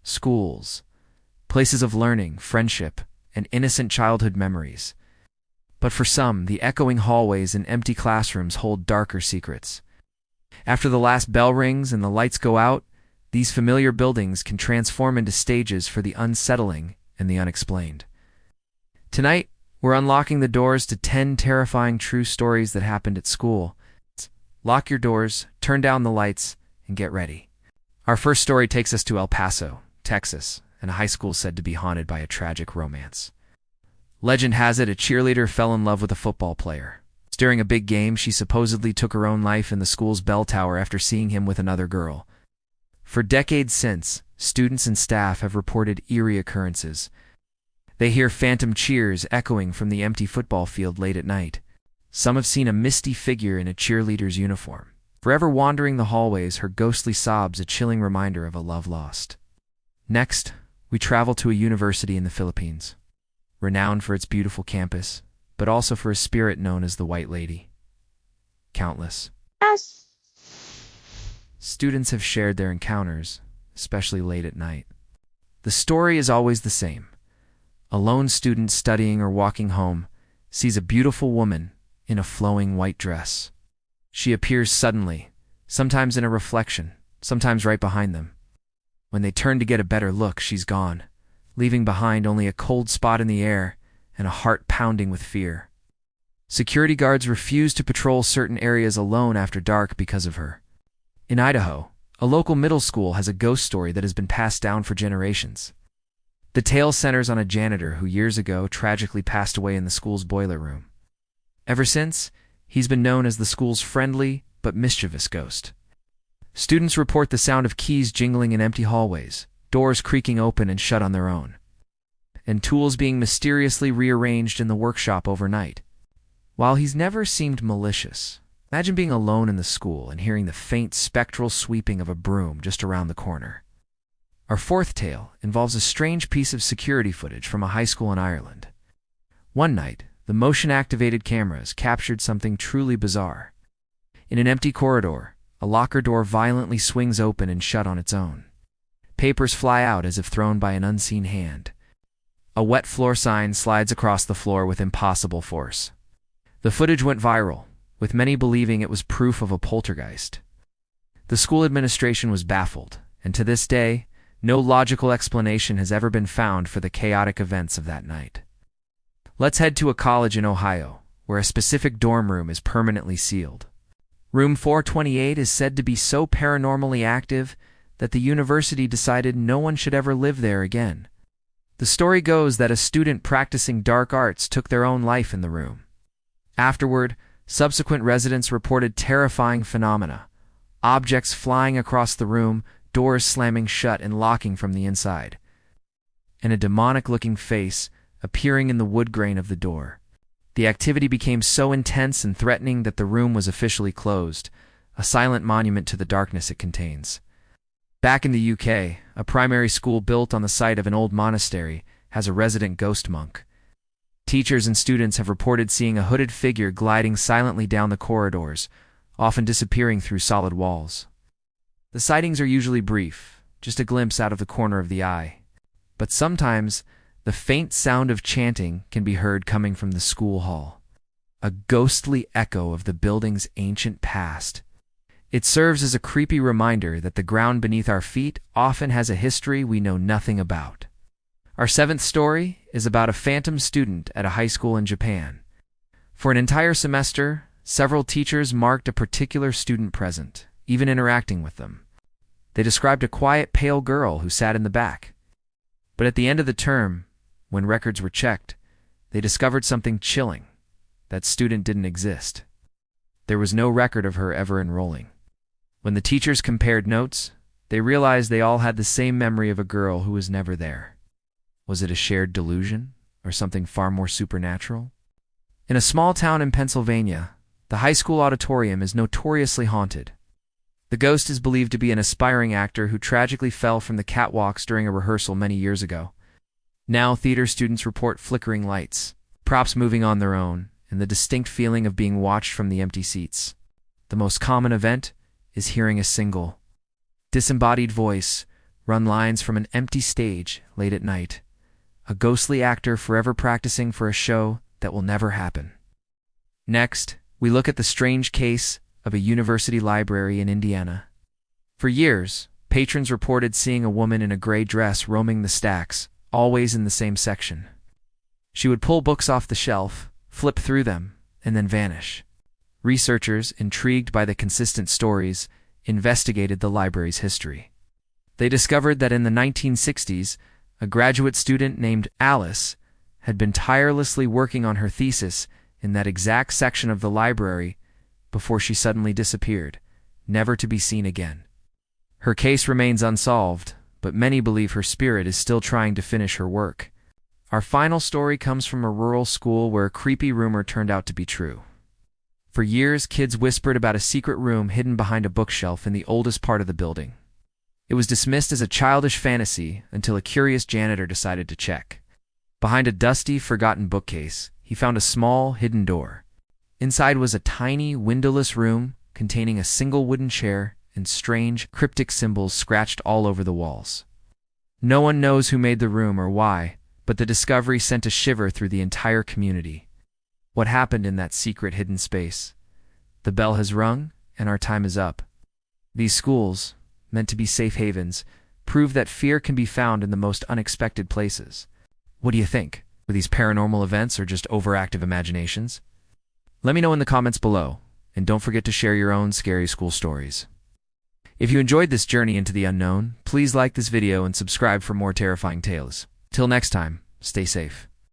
schools, places of learning, friendship, and innocent childhood memories. But for some, the echoing hallways and empty classrooms hold darker secrets. After the last bell rings and the lights go out, these familiar buildings can transform into stages for the unsettling and the unexplained. Tonight, we're unlocking the doors to 10 terrifying true stories that happened at school. Lock your doors, turn down the lights, and get ready. Our first story takes us to El Paso, Texas, and a high school said to be haunted by a tragic romance. Legend has it a cheerleader fell in love with a football player. During a big game, she supposedly took her own life in the school's bell tower after seeing him with another girl. For decades since, students and staff have reported eerie occurrences. They hear phantom cheers echoing from the empty football field late at night. Some have seen a misty figure in a cheerleader's uniform. Forever wandering the hallways, her ghostly sobs a chilling reminder of a love lost. Next, we travel to a university in the Philippines, renowned for its beautiful campus, but also for a spirit known as the White Lady. Countless students have shared their encounters, especially late at night. The story is always the same. A lone student studying or walking home sees a beautiful woman in a flowing white dress. She appears suddenly, sometimes in a reflection, sometimes right behind them. When they turn to get a better look, she's gone, leaving behind only a cold spot in the air and a heart pounding with fear. Security guards refuse to patrol certain areas alone after dark because of her. In Idaho, a local middle school has a ghost story that has been passed down for generations. The tale centers on a janitor who years ago tragically passed away in the school's boiler room. Ever since, he's been known as the school's friendly but mischievous ghost. Students report the sound of keys jingling in empty hallways, doors creaking open and shut on their own, and tools being mysteriously rearranged in the workshop overnight. While he's never seemed malicious, imagine being alone in the school and hearing the faint spectral sweeping of a broom just around the corner. Our fourth tale involves a strange piece of security footage from a high school in Ireland. One night, the motion-activated cameras captured something truly bizarre. In an empty corridor, a locker door violently swings open and shut on its own. Papers fly out as if thrown by an unseen hand. A wet floor sign slides across the floor with impossible force. The footage went viral, with many believing it was proof of a poltergeist. The school administration was baffled, and to this day, no logical explanation has ever been found for the chaotic events of that night. Let's head to a college in Ohio, where a specific dorm room is permanently sealed. Room 428 is said to be so paranormally active that the university decided no one should ever live there again. The story goes that a student practicing dark arts took their own life in the room. Afterward, subsequent residents reported terrifying phenomena: objects flying across the room, doors slamming shut and locking from the inside, and a demonic-looking face appearing in the wood grain of the door. The activity became so intense and threatening that the room was officially closed, a silent monument to the darkness it contains. Back in the UK, a primary school built on the site of an old monastery has a resident ghost monk. Teachers and students have reported seeing a hooded figure gliding silently down the corridors, often disappearing through solid walls. The sightings are usually brief, just a glimpse out of the corner of the eye. But sometimes, the faint sound of chanting can be heard coming from the school hall, a ghostly echo of the building's ancient past. It serves as a creepy reminder that the ground beneath our feet often has a history we know nothing about. Our seventh story is about a phantom student at a high school in Japan. For an entire semester, several teachers marked a particular student present, even interacting with them. They described a quiet, pale girl who sat in the back. But at the end of the term, when records were checked, they discovered something chilling. That student didn't exist. There was no record of her ever enrolling. When the teachers compared notes, they realized they all had the same memory of a girl who was never there. Was it a shared delusion, or something far more supernatural? In a small town in Pennsylvania, the high school auditorium is notoriously haunted. The ghost is believed to be an aspiring actor who tragically fell from the catwalks during a rehearsal many years ago. Now theater students report flickering lights, props moving on their own, and the distinct feeling of being watched from the empty seats. The most common event is hearing a single, disembodied voice run lines from an empty stage late at night. A ghostly actor forever practicing for a show that will never happen. Next, we look at the strange case of a university library in Indiana. For years, patrons reported seeing a woman in a gray dress roaming the stacks, always in the same section. She would pull books off the shelf, flip through them, and then vanish. Researchers, intrigued by the consistent stories, investigated the library's history. They discovered that in the 1960s, a graduate student named Alice had been tirelessly working on her thesis in that exact section of the library before she suddenly disappeared, never to be seen again. Her case remains unsolved, but many believe her spirit is still trying to finish her work. Our final story comes from a rural school where a creepy rumor turned out to be true. For years, kids whispered about a secret room hidden behind a bookshelf in the oldest part of the building. It was dismissed as a childish fantasy until a curious janitor decided to check. Behind a dusty, forgotten bookcase, he found a small, hidden door. Inside was a tiny, windowless room containing a single wooden chair and strange, cryptic symbols scratched all over the walls. No one knows who made the room or why, but the discovery sent a shiver through the entire community. What happened in that secret hidden space? The bell has rung, and our time is up. These schools, meant to be safe havens, prove that fear can be found in the most unexpected places. What do you think? Were these paranormal events or just overactive imaginations? Let me know in the comments below, and don't forget to share your own scary school stories. If you enjoyed this journey into the unknown, please like this video and subscribe for more terrifying tales. Till next time, stay safe.